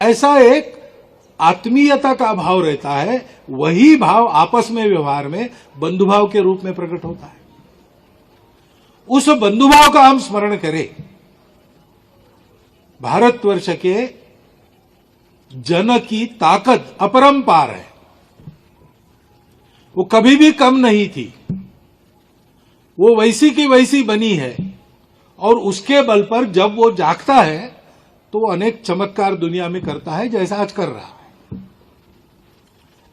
ऐसा एक आत्मीयता का भाव रहता है, वही भाव आपस में व्यवहार में बंधुभाव के रूप में प्रकट होता है। उस बंधुभाव का हम स्मरण करें। भारतवर्ष के जन की ताकत अपरंपार है, वो कभी भी कम नहीं थी, वो वैसी की वैसी बनी है और उसके बल पर जब वो जागता है तो वो अनेक चमत्कार दुनिया में करता है, जैसा आज कर रहा है।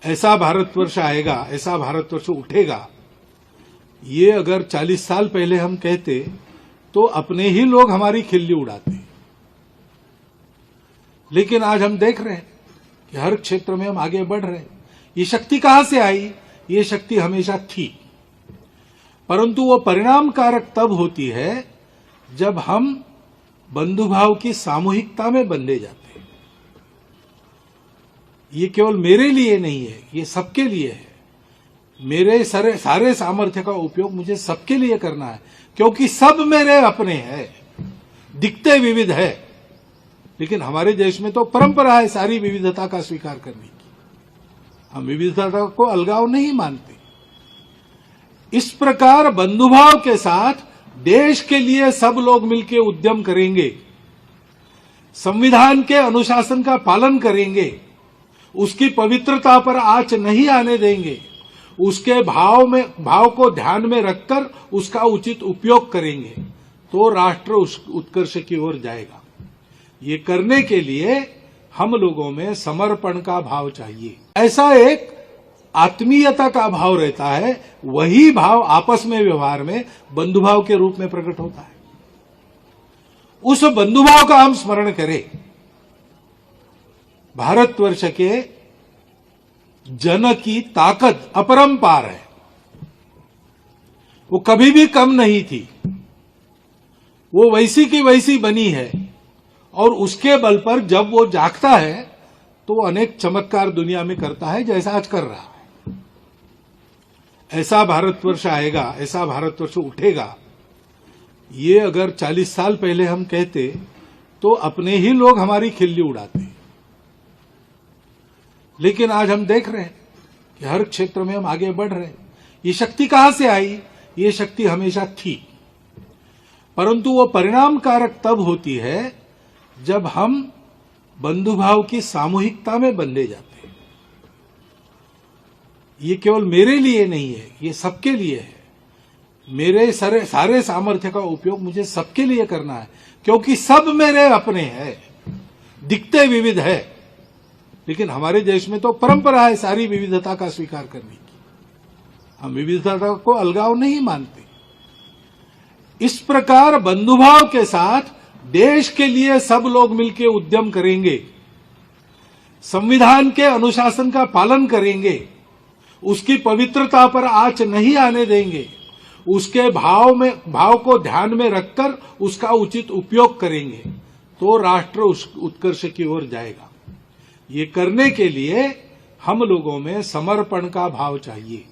ऐसा भारतवर्ष आएगा, ऐसा भारतवर्ष उठेगा, ये अगर 40 साल पहले हम कहते तो अपने ही लोग हमारी खिल्ली उड़ाते। लेकिन आज हम देख रहे हैं कि हर क्षेत्र में हम आगे बढ़ रहे हैं। ये शक्ति कहां से आई? ये शक्ति हमेशा थी, परंतु वो परिणामकारक तब होती है जब हम बंधुभाव की सामूहिकता में बंधे जाते हैं। ये केवल मेरे लिए नहीं है, ये सबके लिए है। मेरे सारे सामर्थ्य का उपयोग मुझे सबके लिए करना है, क्योंकि सब मेरे अपने हैं। दिखते विविध है, लेकिन हमारे देश में तो परंपरा है सारी विविधता का स्वीकार करने की। हम विविधता को अलगाव नहीं मानते। इस प्रकार बंधुभाव के साथ देश के लिए सब लोग मिलकर उद्यम करेंगे, संविधान के अनुशासन का पालन करेंगे, उसकी पवित्रता पर आंच नहीं आने देंगे, उसके भाव को ध्यान में रखकर उसका उचित उपयोग करेंगे, तो राष्ट्र उस उत्कर्ष की ओर जाएगा। ये करने के लिए हम लोगों में समर्पण का भाव चाहिए। ऐसा एक आत्मीयता का भाव रहता है, वही भाव आपस में व्यवहार में बंधुभाव के रूप में प्रकट होता है। उस बंधुभाव का हम स्मरण करें। भारतवर्ष के जन की ताकत अपरंपार है, वो कभी भी कम नहीं थी, वो वैसी की वैसी बनी है और उसके बल पर जब वो जागता है तो वो अनेक चमत्कार दुनिया में करता है, जैसा आज कर रहा है। ऐसा भारतवर्ष आएगा, ऐसा भारतवर्ष उठेगा, ये अगर 40 साल पहले हम कहते तो अपने ही लोग हमारी खिल्ली उड़ाते। लेकिन आज हम देख रहे हैं कि हर क्षेत्र में हम आगे बढ़ रहे हैं। ये शक्ति कहां से आई? ये शक्ति हमेशा थी, परंतु वो परिणामकारक तब होती है जब हम बंधुभाव की सामूहिकता में बंधे जाते हैं। ये केवल मेरे लिए नहीं है, ये सबके लिए है। मेरे सारे सामर्थ्य का उपयोग मुझे सबके लिए करना है, क्योंकि सब मेरे अपने हैं। दिखते विविध है, लेकिन हमारे देश में तो परंपरा है सारी विविधता का स्वीकार करने की। हम विविधता को अलगाव नहीं मानते। इस प्रकार बंधुभाव के साथ देश के लिए सब लोग मिलकर उद्यम करेंगे, संविधान के अनुशासन का पालन करेंगे, उसकी पवित्रता पर आंच नहीं आने देंगे, उसके भाव को ध्यान में रखकर उसका उचित उपयोग करेंगे, तो राष्ट्र उस उत्कर्ष की ओर जाएगा। ये करने के लिए हम लोगों में समर्पण का भाव चाहिए।